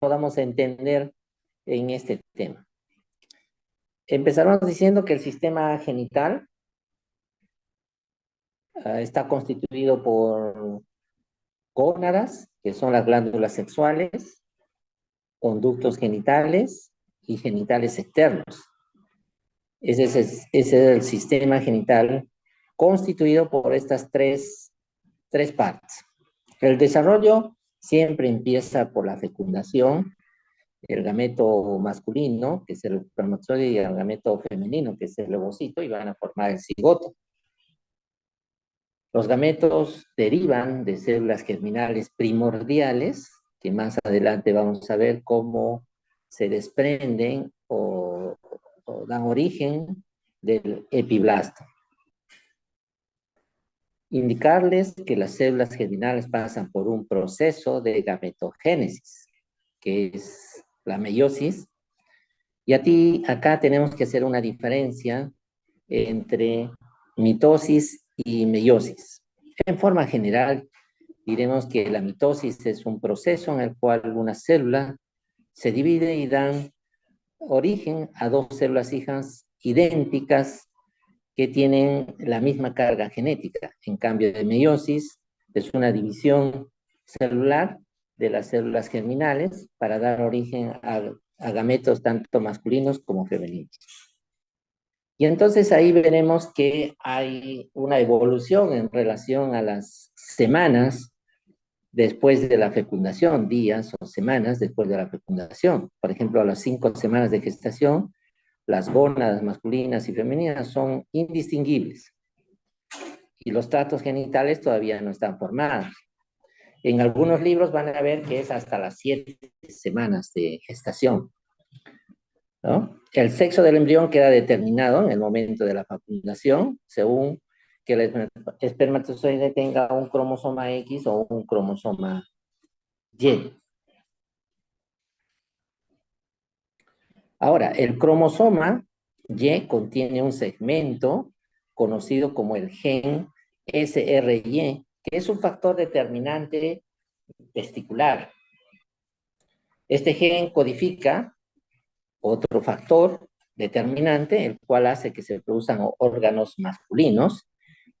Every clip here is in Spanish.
podamos entender en este tema. Empezaremos diciendo que el sistema genital está constituido por gónadas, que son las glándulas sexuales, conductos genitales y genitales externos. Ese es el sistema genital constituido por estas tres partes. El desarrollo siempre empieza por la fecundación, el gameto masculino, que es el espermatozoide, y el gameto femenino, que es el ovocito, y van a formar el cigoto. Los gametos derivan de células germinales primordiales, que más adelante vamos a ver cómo se desprenden o dan origen del epiblasto. Indicarles que las células germinales pasan por un proceso de gametogénesis, que es la meiosis, y acá tenemos que hacer una diferencia entre mitosis y meiosis. En forma general, diremos que la mitosis es un proceso en el cual una célula se divide y dan origen a dos células hijas idénticas que tienen la misma carga genética. En cambio, de meiosis es una división celular de las células germinales para dar origen a gametos tanto masculinos como femeninos. Y entonces ahí veremos que hay una evolución en relación a las semanas después de la fecundación, días o semanas después de la fecundación. Por ejemplo, a las 5 semanas de gestación, las gónadas masculinas y femeninas son indistinguibles y los tractos genitales todavía no están formados. En algunos libros van a ver que es hasta las 7 semanas de gestación, ¿no? El sexo del embrión queda determinado en el momento de la fecundación según que el espermatozoide tenga un cromosoma X o un cromosoma Y. Ahora, el cromosoma Y contiene un segmento conocido como el gen SRY, que es un factor determinante testicular. Este gen codifica otro factor determinante, el cual hace que se produzcan órganos masculinos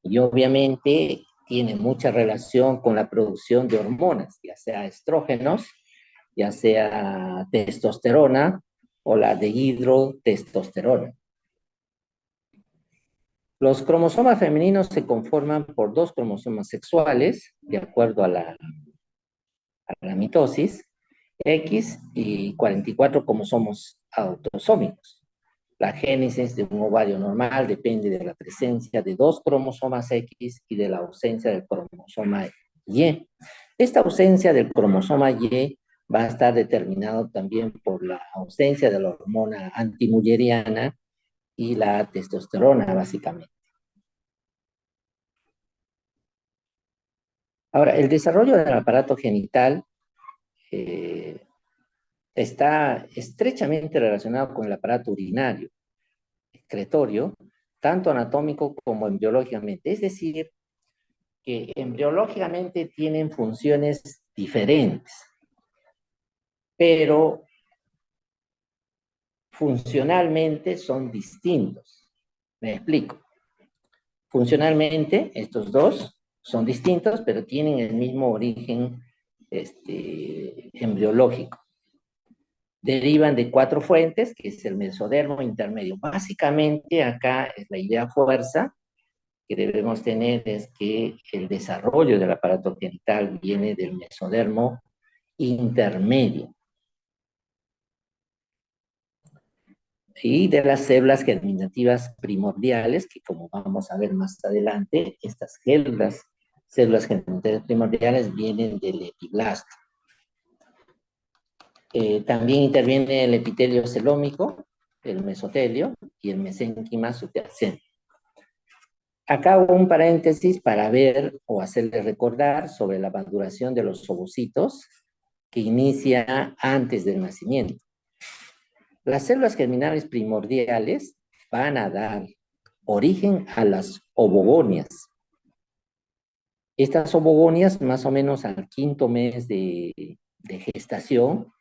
y obviamente tiene mucha relación con la producción de hormonas, ya sea estrógenos, ya sea testosterona o la dehidrotestosterona. Los cromosomas femeninos se conforman por dos cromosomas sexuales, de acuerdo a la mitosis, X y 44 cromosomos autosómicos. La génesis de un ovario normal depende de la presencia de dos cromosomas X y de la ausencia del cromosoma Y. Esta ausencia del cromosoma Y va a estar determinado también por la ausencia de la hormona antimulleriana y la testosterona, básicamente. Ahora, el desarrollo del aparato genital está estrechamente relacionado con el aparato urinario, excretorio, tanto anatómico como embriológicamente. Es decir, que embriológicamente tienen funciones diferentes, pero funcionalmente son distintos. Me explico. Funcionalmente, estos dos son distintos, pero tienen el mismo origen embriológico. Derivan de 4 fuentes, que es el mesodermo intermedio. Básicamente, acá es la idea fuerza que debemos tener es que el desarrollo del aparato genital viene del mesodermo intermedio y de las células germinativas primordiales, que como vamos a ver más adelante, estas células germinativas primordiales vienen del epiblasto. También interviene el epitelio celómico, el mesotelio y el mesénquima subyacente. Acá hago un paréntesis para ver o hacerle recordar sobre la maduración de los ovocitos que inicia antes del nacimiento. Las células germinales primordiales van a dar origen a las ovogonias. Estas ovogonias, más o menos al 5.º mes de gestación,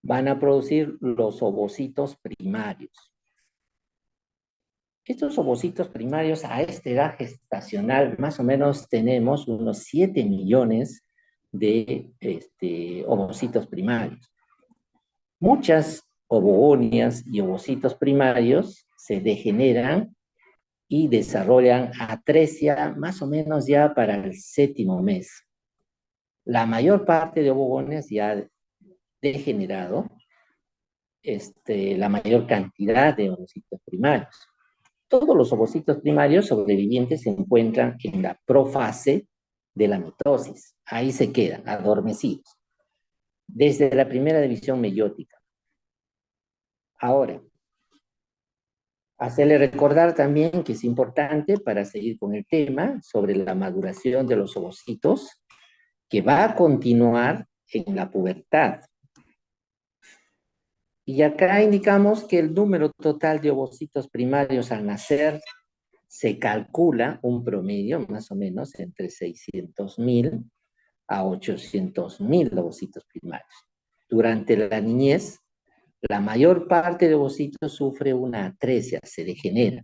van a producir los ovocitos primarios. Estos ovocitos primarios a esta edad gestacional, más o menos tenemos unos 7 millones de ovocitos primarios. Muchas ovogonias y ovocitos primarios se degeneran y desarrollan atresia más o menos ya para el 7º mes. La mayor parte de ovogonias ya ha degenerado la mayor cantidad de ovocitos primarios. Todos los ovocitos primarios sobrevivientes se encuentran en la profase de la mitosis. Ahí se quedan, adormecidos, desde la primera división meiótica. Ahora, hacerle recordar también que es importante para seguir con el tema sobre la maduración de los ovocitos, que va a continuar en la pubertad. Y acá indicamos que el número total de ovocitos primarios al nacer se calcula un promedio más o menos entre 600.000 a 800.000 ovocitos primarios. Durante la niñez, la mayor parte de ovocitos sufre una atresia, se degenera.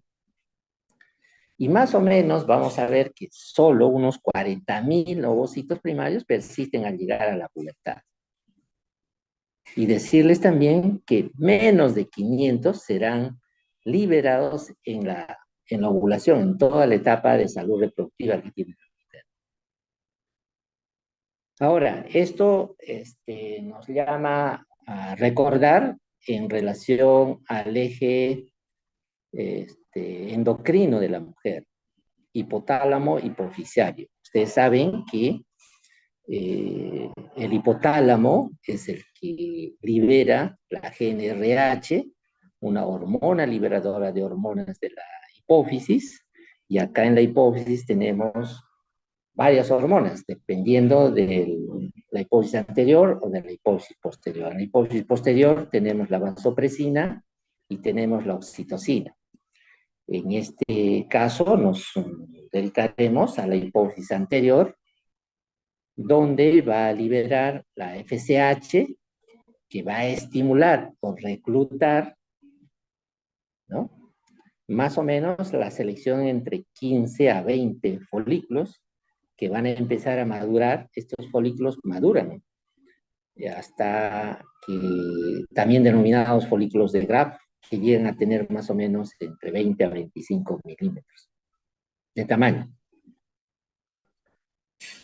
Y más o menos vamos a ver que solo unos 40.000 ovocitos primarios persisten al llegar a la pubertad. Y decirles también que menos de 500 serán liberados en la ovulación, en toda la etapa de salud reproductiva que tiene. Ahora, esto nos llama a recordar en relación al eje endocrino de la mujer, hipotálamo hipofisario. Ustedes saben que el hipotálamo es el que libera la GnRH, una hormona liberadora de hormonas de la hipófisis, y acá en la hipófisis tenemos varias hormonas, dependiendo de la hipófisis anterior o de la hipófisis posterior. En la hipófisis posterior tenemos la vasopresina y tenemos la oxitocina. En este caso nos dedicaremos a la hipófisis anterior, donde va a liberar la FSH, que va a estimular o reclutar, ¿no?, más o menos la selección entre 15 a 20 folículos que van a empezar a madurar. Estos folículos maduran hasta que también denominados folículos de Graf, que llegan a tener más o menos entre 20 a 25 milímetros de tamaño.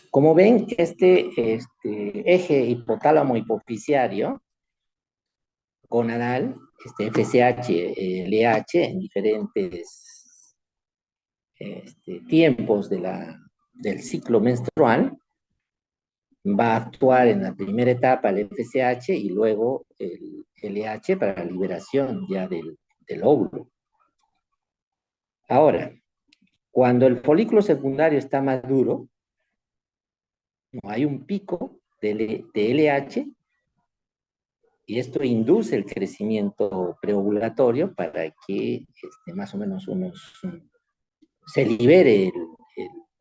Como ven, este eje hipotálamo hipoficiario gonadal, FSH, LH, en diferentes tiempos del ciclo menstrual, va a actuar en la primera etapa el FSH y luego el LH para la liberación ya del óvulo. Ahora, cuando el folículo secundario está maduro, no hay un pico de LH, y esto induce el crecimiento preovulatorio para que más o menos se libere el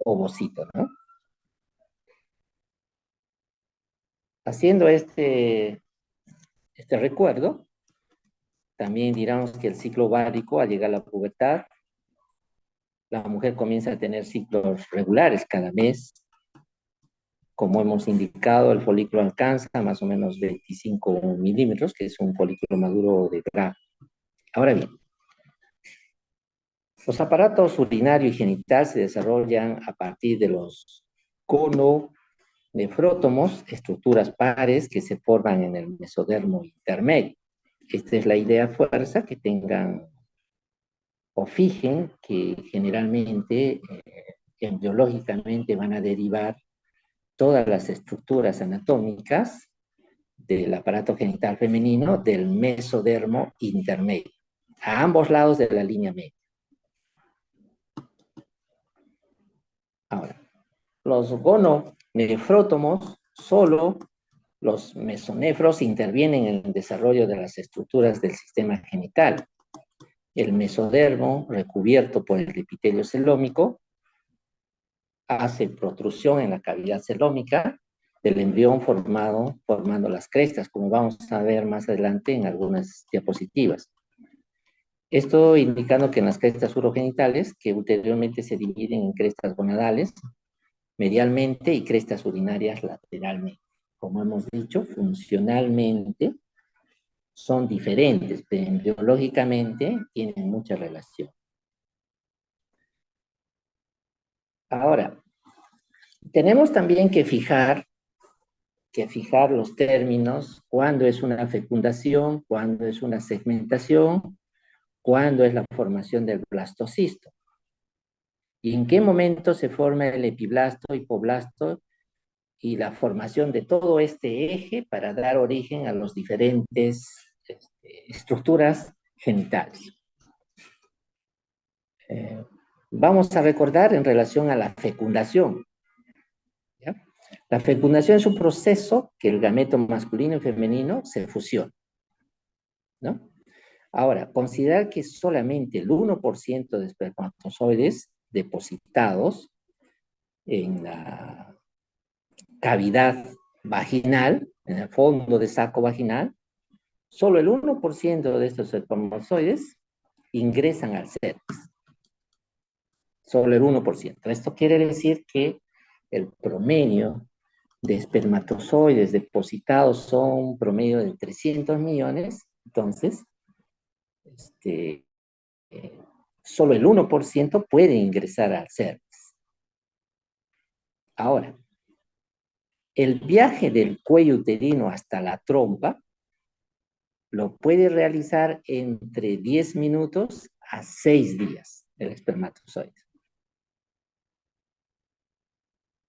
ovocito, ¿no? Haciendo este recuerdo, también diremos que el ciclo ovárico, al llegar a la pubertad, la mujer comienza a tener ciclos regulares cada mes. Como hemos indicado, el folículo alcanza más o menos 25 milímetros, que es un folículo maduro de Graf. Ahora bien, los aparatos urinario y genital se desarrollan a partir de los gononefrótomos, estructuras pares que se forman en el mesodermo intermedio. Esta es la idea fuerza, que tengan o fijen que generalmente embriológicamente van a derivar todas las estructuras anatómicas del aparato genital femenino del mesodermo intermedio, a ambos lados de la línea media. Ahora, los gononefrótomos, solo los mesonefros intervienen en el desarrollo de las estructuras del sistema genital. El mesodermo, recubierto por el epitelio celómico, hace protrusión en la cavidad celómica del embrión formando las crestas, como vamos a ver más adelante en algunas diapositivas. Esto indicando que en las crestas urogenitales, que ulteriormente se dividen en crestas gonadales, medialmente y crestas urinarias lateralmente. Como hemos dicho, funcionalmente son diferentes, pero embriológicamente tienen mucha relación. Ahora, tenemos también que fijar los términos, cuándo es una fecundación, cuándo es una segmentación, cuándo es la formación del blastocisto. Y en qué momento se forma el epiblasto, hipoblasto y la formación de todo este eje para dar origen a las diferentes estructuras genitales. Vamos a recordar en relación a la fecundación. ¿Ya? La fecundación es un proceso que el gameto masculino y femenino se fusionan, ¿no? Ahora, considerar que solamente el 1% de espermatozoides depositados en la cavidad vaginal, en el fondo de saco vaginal, solo el 1% de estos espermatozoides ingresan al cervix. Solo el 1%. Esto quiere decir que el promedio de espermatozoides depositados son un promedio de 300 millones, entonces, eh, solo el 1% puede ingresar al cervix. Ahora, el viaje del cuello uterino hasta la trompa lo puede realizar entre 10 minutos a 6 días el espermatozoide.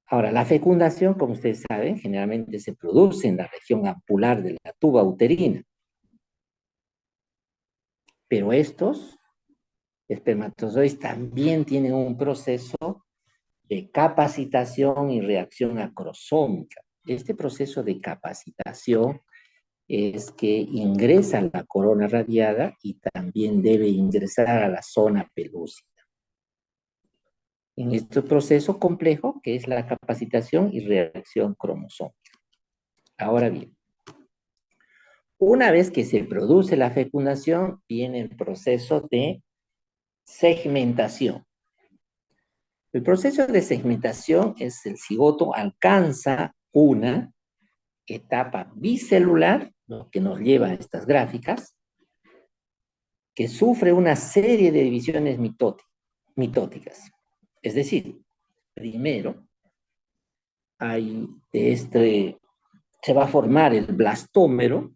Ahora, la fecundación, como ustedes saben, generalmente se produce en la región apular de la tuba uterina. Pero estos espermatozoides también tienen un proceso de capacitación y reacción acrosómica. Este proceso de capacitación es que ingresa a la corona radiada y también debe ingresar a la zona pelúcida. En este proceso complejo que es la capacitación y reacción cromosómica. Ahora bien, una vez que se produce la fecundación, viene el proceso de segmentación. El proceso de segmentación es el cigoto alcanza una etapa bicelular, lo que nos lleva a estas gráficas, que sufre una serie de divisiones mitóticas. Es decir, primero se va a formar el blastómero,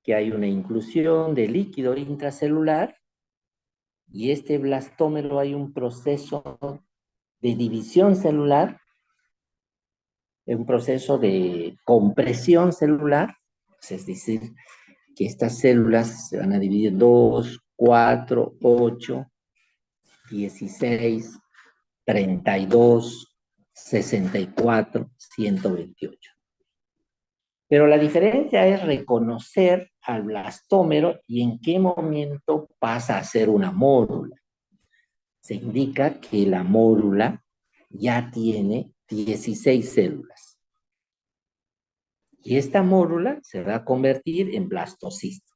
que hay una inclusión de líquido intracelular, y este blastómero hay un proceso de división celular, un proceso de compresión celular, es decir, que estas células se van a dividir en 2, 4, 8, 16, 32, 64, 128. Pero la diferencia es reconocer al blastómero y en qué momento pasa a ser una mórula. Se indica que la mórula ya tiene 16 células. Y esta mórula se va a convertir en blastocisto.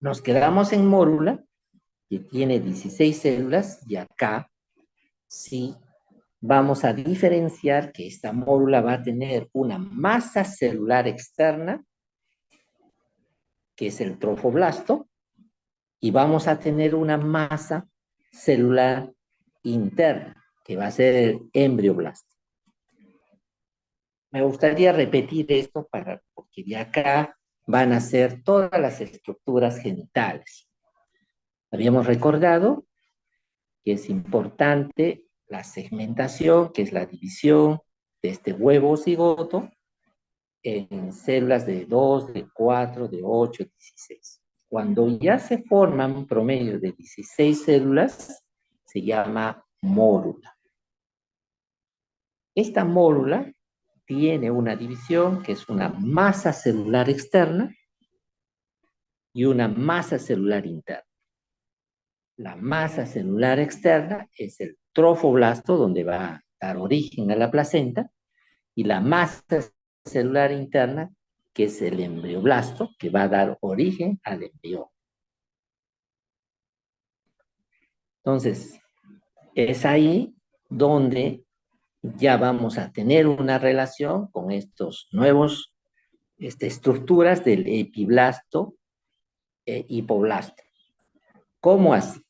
Nos quedamos en mórula, que tiene 16 células, y acá sí vamos a diferenciar que esta mórula va a tener una masa celular externa, que es el trofoblasto, y vamos a tener una masa celular interna, que va a ser el embrioblasto. Me gustaría repetir esto porque de acá van a ser todas las estructuras genitales. Habíamos recordado que es importante la segmentación, que es la división de este huevo cigoto en células de 2, de 4, de 8, 16. Cuando ya se forman un promedio de 16 células, se llama mórula. Esta mórula tiene una división que es una masa celular externa y una masa celular interna. La masa celular externa es el trofoblasto, donde va a dar origen a la placenta, y la masa celular interna, que es el embrioblasto, que va a dar origen al embrión. Entonces, es ahí donde ya vamos a tener una relación con estos nuevos estructuras del epiblasto e hipoblasto. ¿Cómo así?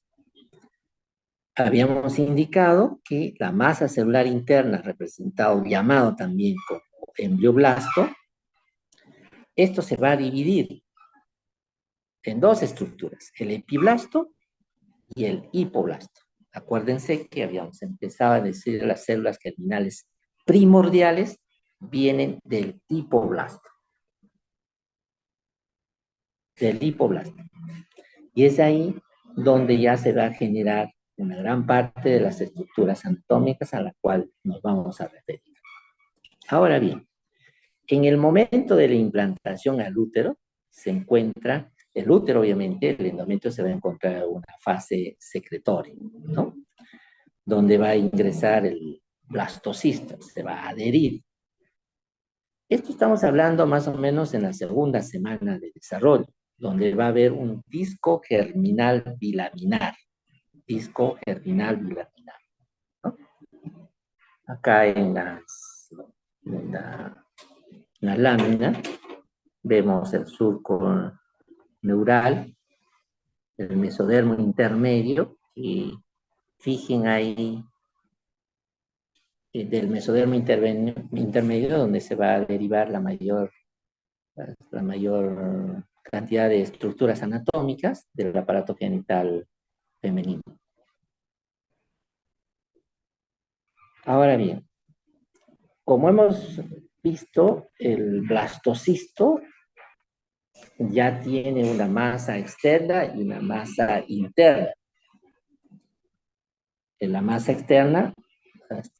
Habíamos indicado que la masa celular interna, representado, llamado también como embrioblasto, esto se va a dividir en dos estructuras, el epiblasto y el hipoblasto. Acuérdense que habíamos empezado a decir las células germinales primordiales vienen del hipoblasto. Del hipoblasto. Y es ahí donde ya se va a generar una gran parte de las estructuras anatómicas a la cual nos vamos a referir. Ahora bien, en el momento de la implantación al útero, se encuentra el útero, obviamente, el endometrio se va a encontrar en una fase secretoria, ¿no? Donde va a ingresar el blastocisto, se va a adherir. Esto estamos hablando más o menos en la segunda semana de desarrollo, donde va a haber un disco germinal bilaminar. Disco germinal bilaminar, ¿no? Acá en la lámina vemos el surco neural, el mesodermo intermedio, y fijen ahí del mesodermo intermedio donde se va a derivar la mayor cantidad de estructuras anatómicas del aparato genital femenino. Ahora bien, como hemos visto, el blastocisto ya tiene una masa externa y una masa interna. En la masa externa,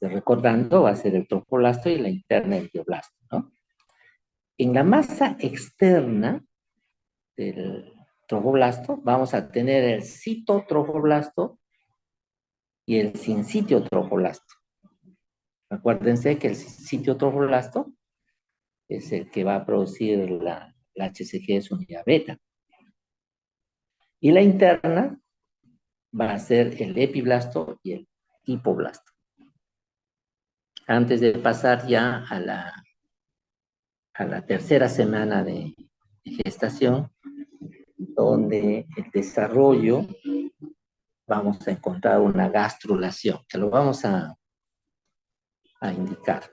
recordando, va a ser el trofoblasto y la interna el bioblasto, ¿no? En la masa externa del trofoblasto vamos a tener el citotrofoblasto y el sincitio trofoblasto. Acuérdense que el sitio trofoblasto es el que va a producir la HCG de su unidad beta. Y la interna va a ser el epiblasto y el hipoblasto. Antes de pasar ya a la tercera semana de gestación, donde el desarrollo vamos a encontrar una gastrulación, que lo vamos a indicar.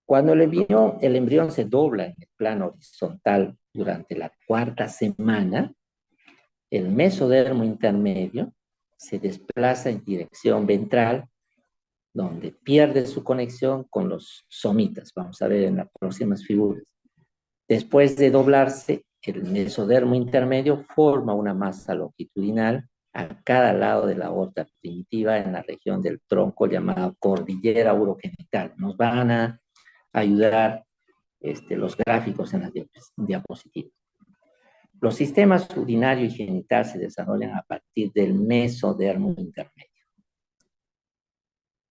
Cuando el embrión se dobla en el plano horizontal durante la cuarta semana, el mesodermo intermedio se desplaza en dirección ventral, donde pierde su conexión con los somitas. Vamos a ver en las próximas figuras. Después de doblarse, el mesodermo intermedio forma una masa longitudinal a cada lado de la aorta primitiva en la región del tronco llamada cordillera urogenital. Nos van a ayudar los gráficos en las diapositivas. Los sistemas urinario y genital se desarrollan a partir del mesodermo intermedio.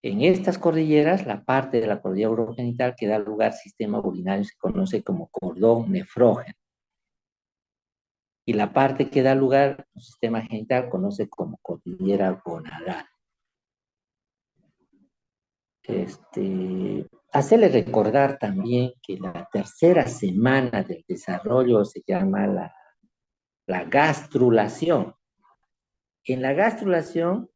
En estas cordilleras, la parte de la cordillera urogenital que da lugar al sistema urinario se conoce como cordón nefrógeno. Y la parte que da lugar al sistema genital conoce como cordillera gonadal. Hacerle recordar también que la tercera semana del desarrollo se llama la gastrulación. En la gastrulación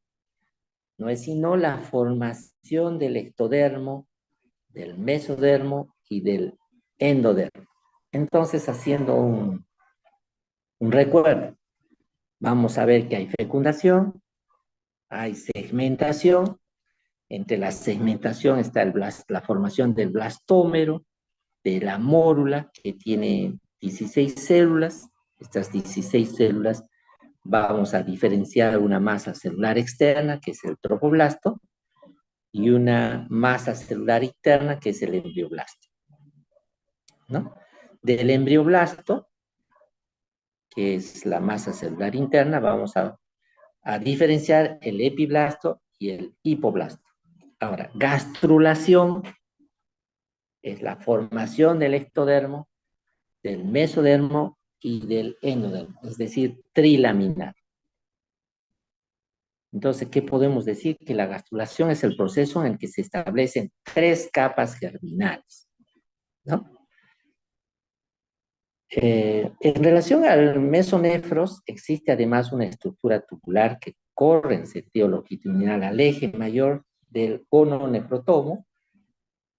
no es sino la formación del ectodermo, del mesodermo y del endodermo. Entonces, haciendo un recuerdo, vamos a ver que hay fecundación, hay segmentación. Entre la segmentación está la formación del blastómero, de la mórula, que tiene 16 células. Estas 16 células vamos a diferenciar una masa celular externa, que es el tropoblasto, y una masa celular interna, que es el embrioblasto, ¿no? Del embrioblasto, que es la masa celular interna, vamos a diferenciar el epiblasto y el hipoblasto. Ahora, gastrulación es la formación del ectodermo, del mesodermo y del endodermo, es decir, trilaminar. Entonces, ¿qué podemos decir? Que la gastrulación es el proceso en el que se establecen tres capas germinales, ¿no? En relación al mesonefros, existe además una estructura tubular que corre en sentido longitudinal al eje mayor del gononefrotomo,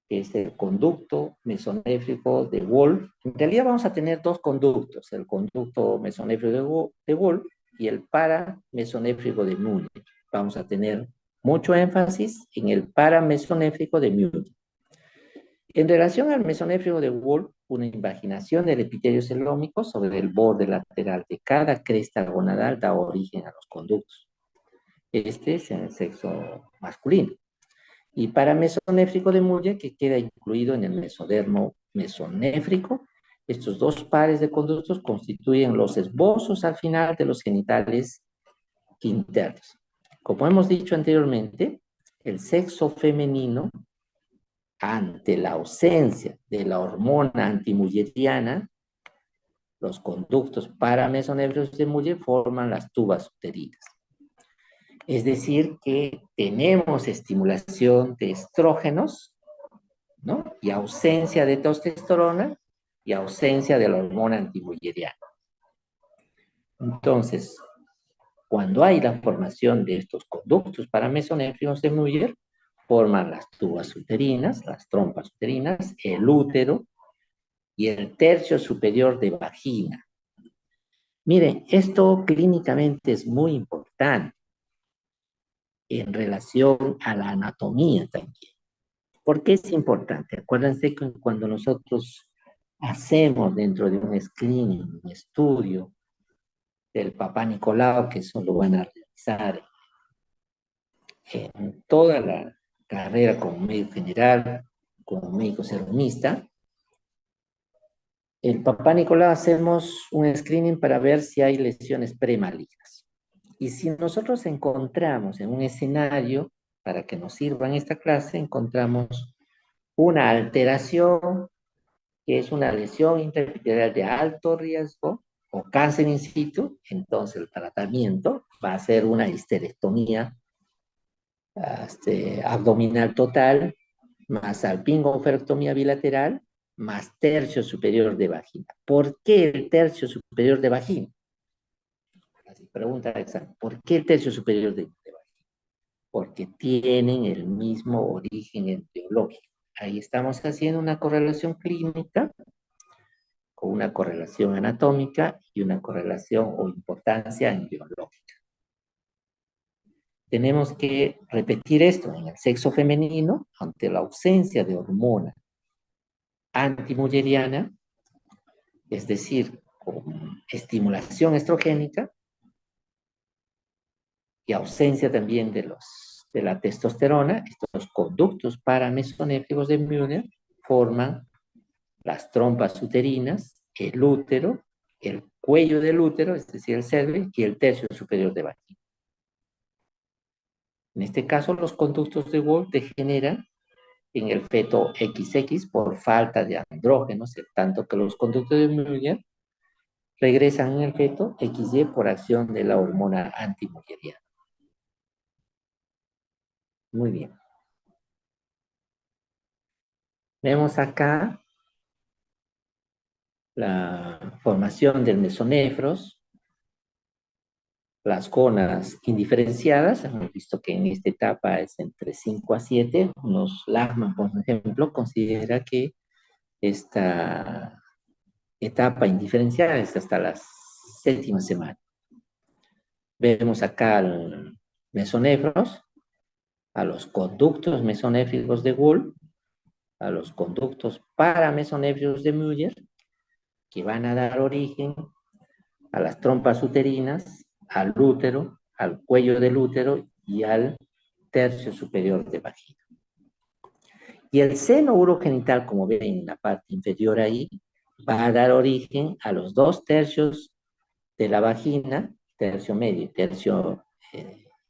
que es el conducto mesonéfrico de Wolff. En realidad vamos a tener dos conductos, el conducto mesonéfrico de Wolff y el paramesonéfrico de Müller. Vamos a tener mucho énfasis en el paramesonéfrico de Müller. En relación al mesonéfrico de Wolff, una invaginación del epitelio celómico sobre el borde lateral de cada cresta gonadal da origen a los conductos. Este es en el sexo masculino. Y paramesonéfrico de Muller, que queda incluido en el mesodermo mesonéfrico. Estos dos pares de conductos constituyen los esbozos al final de los genitales internos. Como hemos dicho anteriormente, el sexo femenino, ante la ausencia de la hormona antimulleriana, los conductos paramesonéfricos de Muller forman las tubas uterinas. Es decir, que tenemos estimulación de estrógenos, ¿no? Y ausencia de testosterona y ausencia de la hormona antimulleriana. Entonces, cuando hay la formación de estos conductos paramesonéfricos de Muller, forman las tubas uterinas, las trompas uterinas, el útero y el tercio superior de vagina. Miren, esto clínicamente es muy importante en relación a la anatomía también. ¿Por qué es importante? Acuérdense que cuando nosotros hacemos dentro de un screening, un estudio del Papá Nicolau, que eso lo van a realizar en toda la carrera como médico general, como médico serumista, el Papá Nicolau hacemos un screening para ver si hay lesiones premalignas. Y si nosotros encontramos en un escenario, para que nos sirva en esta clase, encontramos una alteración que es una lesión intraepitelial de alto riesgo o cáncer in situ, entonces el tratamiento va a ser una histerectomía abdominal total, más salpingoferectomía bilateral, más tercio superior de vagina. ¿Por qué el tercio superior de vagina? Así pregunta el examen. ¿Por qué el tercio superior de vagina? Porque tienen el mismo origen etiológico. Ahí estamos haciendo una correlación clínica con una correlación anatómica y una correlación o importancia embriológica. Tenemos que repetir esto en el sexo femenino ante la ausencia de hormona antimulleriana, es decir, con estimulación estrogénica y ausencia también de la testosterona. Estos conductos paramesonéfricos de Müller forman las trompas uterinas, el útero, el cuello del útero, es decir, el cervix, y el tercio superior de vagina. En este caso, los conductos de Wolff degeneran en el feto XX por falta de andrógenos, tanto que los conductos de Müller regresan en el feto XY por acción de la hormona antimulleriana. Muy bien. Vemos acá la formación del mesonefros, las gonas indiferenciadas. Hemos visto que en esta etapa es entre 5 a 7. Unos Lachman, por ejemplo, considera que esta etapa indiferenciada es hasta la séptima semana. Vemos acá al mesonefros, a los conductos mesonéfricos de Wolff, a los conductos paramesonéfricos de Müller, que van a dar origen a las trompas uterinas, al útero, al cuello del útero y al tercio superior de vagina. Y el seno urogenital, como ven en la parte inferior ahí, va a dar origen a los dos tercios de la vagina, tercio medio y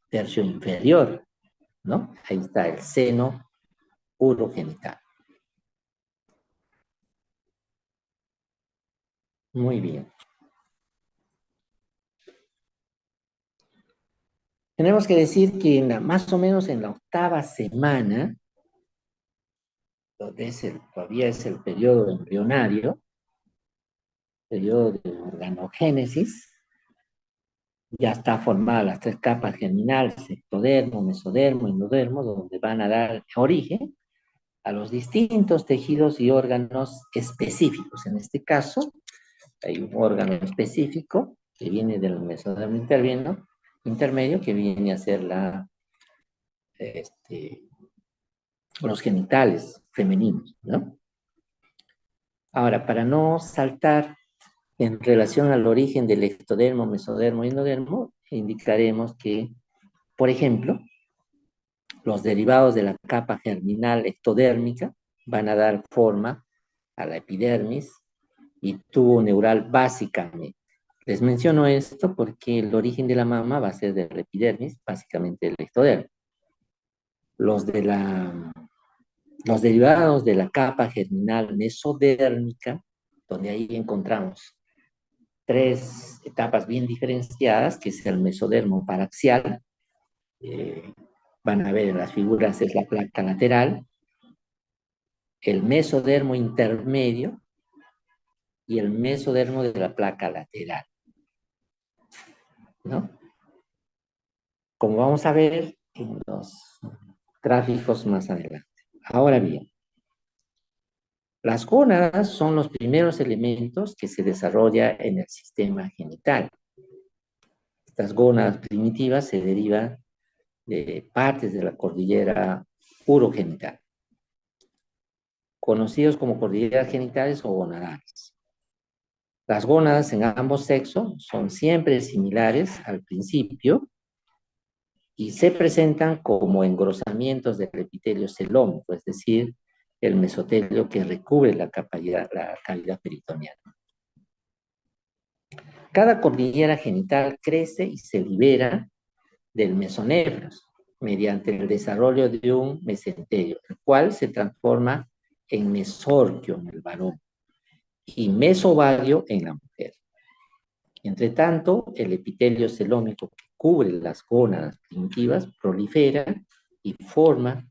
tercio inferior. ¿no? Ahí está el seno urogenital. Muy bien. Tenemos que decir que más o menos en la octava semana, donde todavía es el periodo embrionario, periodo de organogénesis, ya está formada las tres capas germinales, ectodermo, mesodermo, endodermo, donde van a dar origen a los distintos tejidos y órganos específicos. En este caso, hay un órgano específico que viene del mesodermo intermedio, que viene a ser este, los genitales femeninos, ¿no? Ahora, para no saltar en relación al origen del ectodermo, mesodermo y endodermo, indicaremos que, por ejemplo, los derivados de la capa germinal ectodérmica van a dar forma a la epidermis y tubo neural básicamente. Les menciono esto porque el origen de la mama va a ser de la epidermis, básicamente el ectodermo. Los, de la, los derivados de la capa germinal mesodérmica, donde ahí encontramos tres etapas bien diferenciadas, que es el mesodermo paraxial, van a ver en las figuras, es la placa lateral, el mesodermo intermedio y el mesodermo de la placa lateral, ¿no? Como vamos a ver en los gráficos más adelante. Ahora bien, las gónadas son los primeros elementos que se desarrolla en el sistema genital. Estas gónadas primitivas se derivan de partes de la cordillera urogenital, conocidos como cordilleras genitales o gonadales. Las gónadas en ambos sexos son siempre similares al principio y se presentan como engrosamientos del epitelio celómico, es decir, el mesotelio que recubre la cavidad peritoneal. Cada cordillera genital crece y se libera del mesonefros mediante el desarrollo de un mesenterio, el cual se transforma en mesorquio en el varón y mesovario en la mujer. Entre tanto, el epitelio celómico que cubre las gónadas primitivas prolifera y forma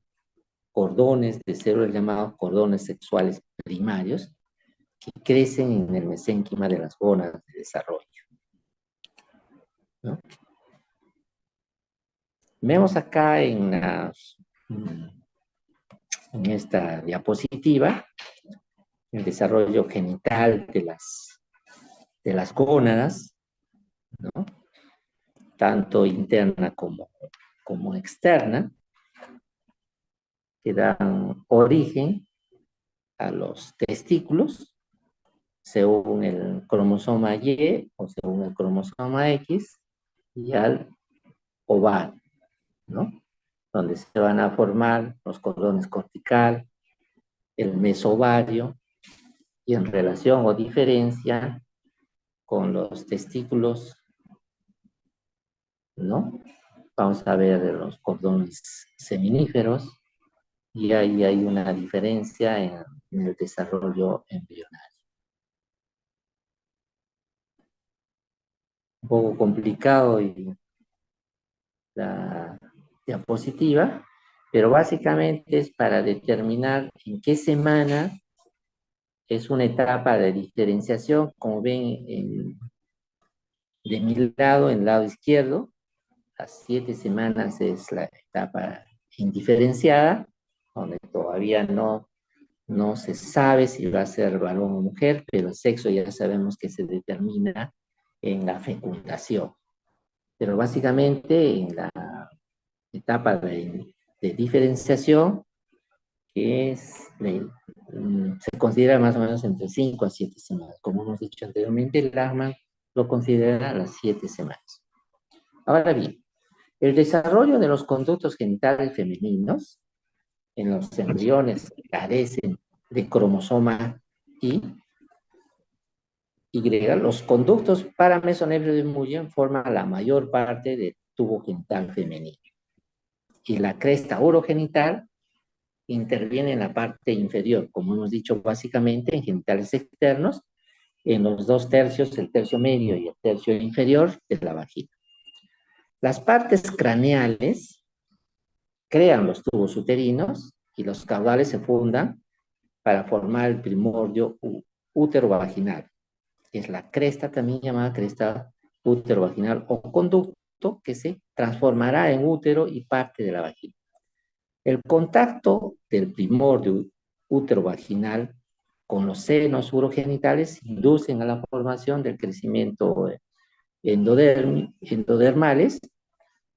cordones de células llamados cordones sexuales primarios que crecen en el mesénquima de las gónadas de desarrollo, ¿no? Vemos acá en esta diapositiva el desarrollo genital de las gónadas, ¿no? Tanto interna como externa, que dan origen a los testículos según el cromosoma Y o según el cromosoma X y al ovario, ¿no? Donde se van a formar los cordones cortical, el mesovario y en relación o diferencia con los testículos, ¿no? Vamos a ver los cordones seminíferos y ahí hay una diferencia en el desarrollo embrionario. Un poco complicado y la diapositiva, pero básicamente es para determinar en qué semana es una etapa de diferenciación, como ven de mi lado, en el lado izquierdo, las 7 semanas es la etapa indiferenciada, donde todavía no se sabe si va a ser varón o mujer, pero el sexo ya sabemos que se determina en la fecundación. Pero básicamente en la etapa de diferenciación, que se considera más o menos entre 5 a 7 semanas. Como hemos dicho anteriormente, el Lachman lo considera las 7 semanas. Ahora bien, el desarrollo de los conductos genitales femeninos en los embriones que carecen de cromosoma los conductos para mesonefrio de Mullen forman la mayor parte del tubo genital femenino. y la cresta urogenital interviene en la parte inferior, como hemos dicho básicamente en genitales externos, en los dos tercios, el tercio medio y el tercio inferior de la vagina. Las partes craneales crean los tubos uterinos y los caudales se fundan para formar el primordio útero-vaginal, que es la cresta también llamada cresta útero-vaginal o conducto que se transformará en útero y parte de la vagina. El contacto del primordio útero-vaginal con los senos urogenitales inducen a la formación del crecimiento endodermales,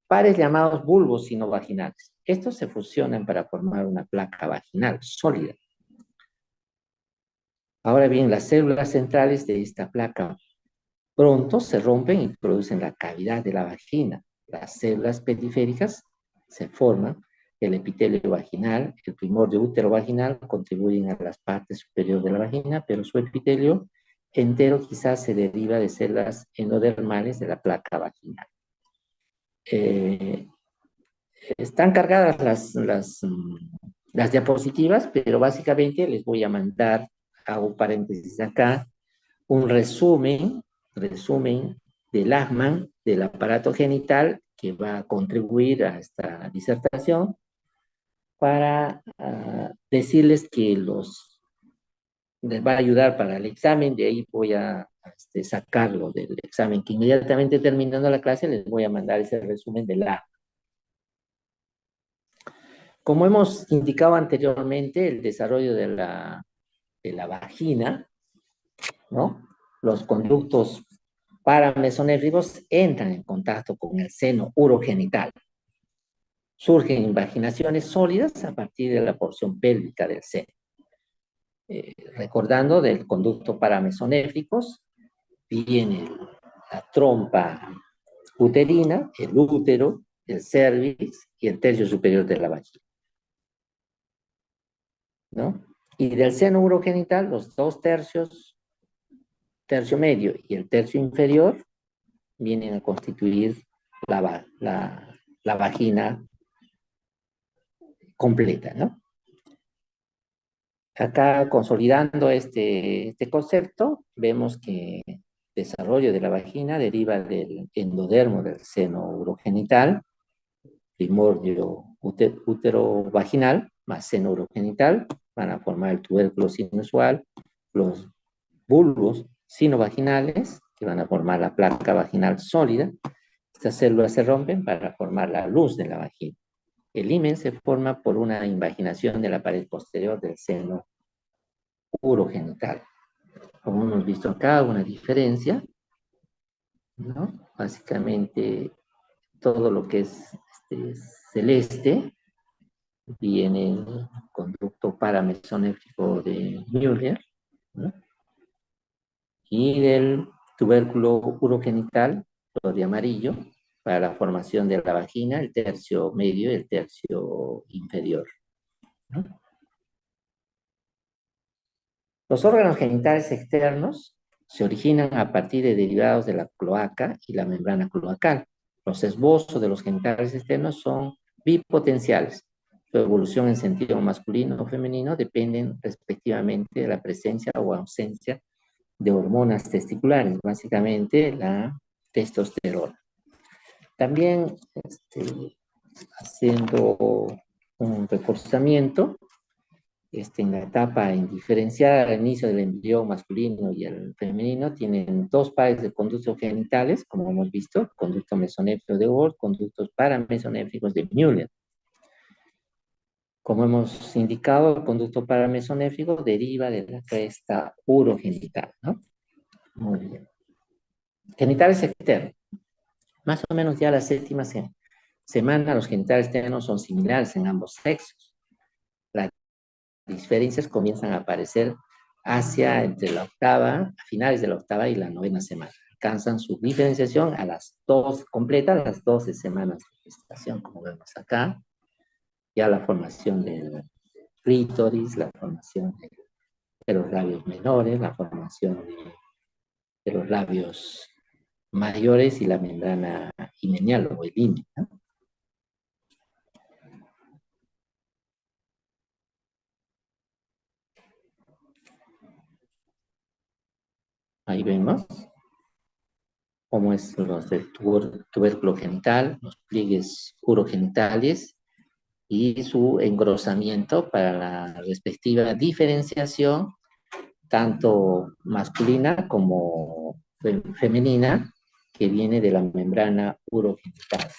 pares llamados bulbos sinovaginales. Estos se fusionan para formar una placa vaginal sólida. Ahora bien, las células centrales de esta placa pronto se rompen y producen la cavidad de la vagina. Las células periféricas se forman, el epitelio vaginal, el primordio útero vaginal contribuyen a las partes superiores de la vagina, pero su epitelio entero quizás se deriva de células endodermales de la placa vaginal. Están cargadas las diapositivas, pero básicamente les voy a mandar, hago paréntesis acá, un resumen del AHMAN, del aparato genital, que va a contribuir a esta disertación para decirles que les va a ayudar para el examen. De ahí voy a sacarlo del examen, que inmediatamente terminando la clase les voy a mandar ese resumen del AHMAN. Como hemos indicado anteriormente, el desarrollo de la vagina, ¿no? Los conductos paramesonéfricos entran en contacto con el seno urogenital. Surgen invaginaciones sólidas a partir de la porción pélvica del seno. Recordando del conducto paramesonéfricos, viene la trompa uterina, el útero, el cervix y el tercio superior de la vagina, ¿no? Y del seno urogenital, los dos tercios, tercio medio y el tercio inferior, vienen a constituir la vagina completa, ¿no? Acá, consolidando este concepto, vemos que el desarrollo de la vagina deriva del endodermo del seno urogenital, primordio útero vaginal más seno urogenital, van a formar el tubérculo sinusual, los bulbos sinovaginales, que van a formar la placa vaginal sólida. Estas células se rompen para formar la luz de la vagina. El himen se forma por una invaginación de la pared posterior del seno urogenital. Como hemos visto acá, una diferencia, ¿no? Básicamente, todo lo que es celeste viene el conducto paramesonéfrico de Müller, ¿no? Y del tubérculo urogenital, lo de amarillo, para la formación de la vagina, el tercio medio y el tercio inferior, ¿no? Los órganos genitales externos se originan a partir de derivados de la cloaca y la membrana cloacal. Los esbozos de los genitales externos son bipotenciales. Su evolución en sentido masculino o femenino dependen respectivamente de la presencia o ausencia de hormonas testiculares, básicamente la testosterona. También haciendo un reforzamiento, en la etapa indiferenciada al inicio del embrión masculino y el femenino, tienen dos pares de conductos genitales, como hemos visto, conducto mesonéfrico de Wolff, conductos paramesonéfricos de Müller. Como hemos indicado, el conducto paramesonéfrico deriva de la cresta urogenital, ¿no? Muy bien. Genitales externos. Más o menos ya la séptima semana, los genitales externos son similares en ambos sexos. Las diferencias comienzan a aparecer entre la octava, a finales de la octava y la novena semana. Alcanzan su diferenciación a las 2, completa las 12 semanas de gestación, como vemos acá. Ya la formación del clítoris, la formación de los labios menores, la formación de los labios mayores y la membrana himenial o el himen, ¿no? Ahí vemos cómo es los del tubérculo genital, los pliegues urogenitales y su engrosamiento para la respectiva diferenciación, tanto masculina como femenina, que viene de la membrana urogenital.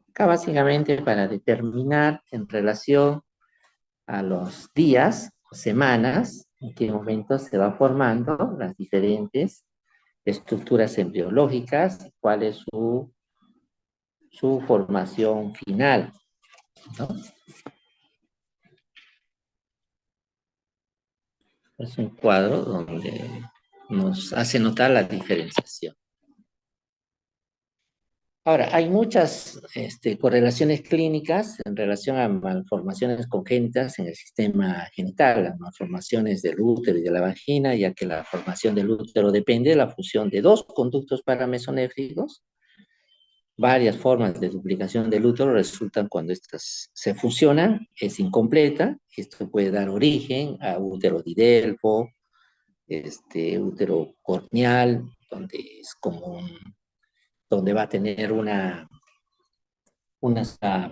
Acá básicamente para determinar en relación a los días o semanas en qué momento se va formando las diferentes estructuras embriológicas, cuál es su formación final, ¿no? Es un cuadro donde nos hace notar la diferenciación. Ahora, hay muchas correlaciones clínicas en relación a malformaciones congénitas en el sistema genital, las malformaciones del útero y de la vagina, ya que la formación del útero depende de la fusión de dos conductos paramesonéfricos. Varias formas de duplicación del útero resultan cuando estas se fusionan, es incompleta. Esto puede dar origen a útero didelfo, útero corneal, donde es como donde va a tener una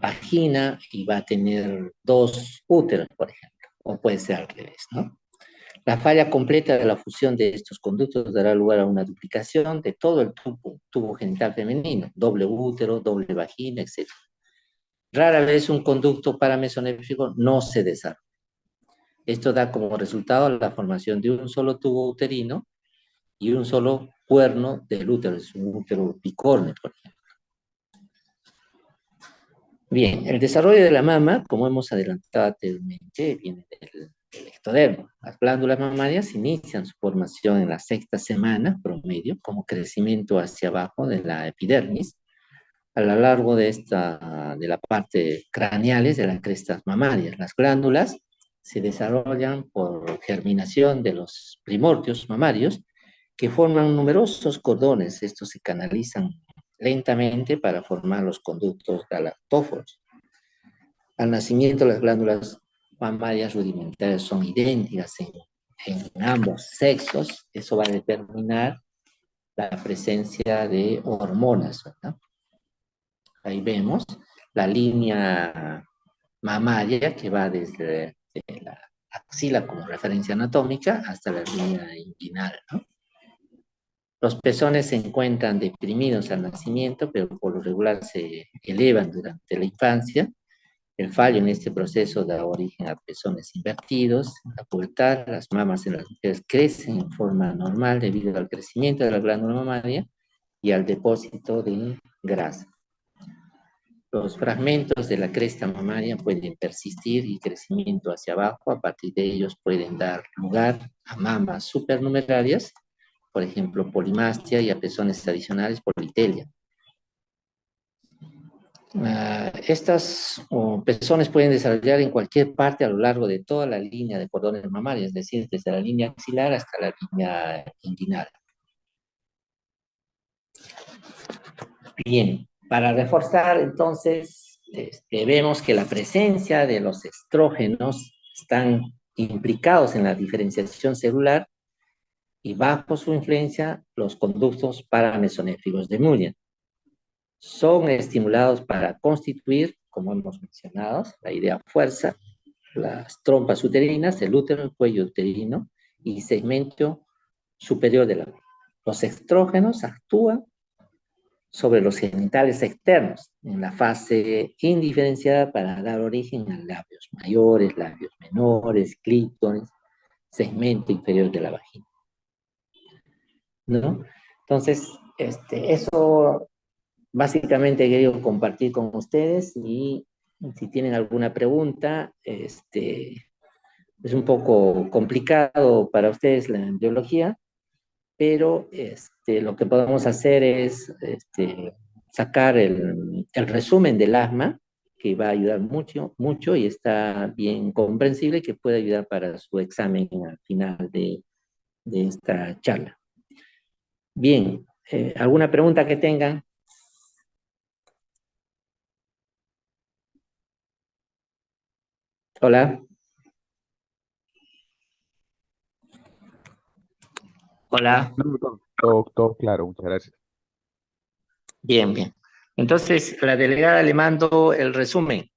vagina y va a tener dos úteros, por ejemplo, o puede ser al revés, ¿no? La falla completa de la fusión de estos conductos dará lugar a una duplicación de todo el tubo genital femenino, doble útero, doble vagina, etc. Rara vez un conducto paramesonéfrico no se desarrolla. Esto da como resultado la formación de un solo tubo uterino y un solo cuerno del útero, es un útero bicornio, por ejemplo. Bien, el desarrollo de la mama, como hemos adelantado anteriormente, viene del ectodermo. Las glándulas mamarias inician su formación en la sexta semana promedio, como crecimiento hacia abajo de la epidermis, a lo largo de la parte craneales de las crestas mamarias. Las glándulas se desarrollan por germinación de los primordios mamarios que forman numerosos cordones. Estos se canalizan lentamente para formar los conductos galactóforos. Al nacimiento, las glándulas mamarias rudimentarias son idénticas en ambos sexos. Eso va a determinar la presencia de hormonas, ¿verdad? Ahí vemos la línea mamaria que va desde la axila como referencia anatómica hasta la línea inguinal, ¿no? Los pezones se encuentran deprimidos al nacimiento, pero por lo regular se elevan durante la infancia. El fallo en este proceso da origen a pezones invertidos. En la pubertad, las mamas en las mujeres crecen en forma normal debido al crecimiento de la glándula mamaria y al depósito de grasa. Los fragmentos de la cresta mamaria pueden persistir y crecimiento hacia abajo. A partir de ellos pueden dar lugar a mamas supernumerarias, por ejemplo, polimastia, y a pezones adicionales, politelia. Estas pezones pueden desarrollar en cualquier parte a lo largo de toda la línea de cordones mamarios, es decir, desde la línea axilar hasta la línea inguinal. Bien, para reforzar entonces, vemos que la presencia de los estrógenos están implicados en la diferenciación celular y bajo su influencia los conductos paramesonéfricos de Muller son estimulados para constituir, como hemos mencionado, la idea fuerza, las trompas uterinas, el útero, el cuello uterino y segmento superior de la mujer. Los estrógenos actúan sobre los genitales externos en la fase indiferenciada para dar origen a labios mayores, labios menores, clítoris, segmento inferior de la vagina, ¿no? Entonces, eso básicamente he querido compartir con ustedes y si tienen alguna pregunta, es un poco complicado para ustedes la embriología, pero lo que podemos hacer es sacar el resumen del asma, que va a ayudar mucho, mucho y está bien comprensible, que puede ayudar para su examen al final de esta charla. Bien, ¿alguna pregunta que tengan? Hola. Hola, No, todo claro, muchas gracias. bien, bien. Entonces, la delegada le mando el resumen.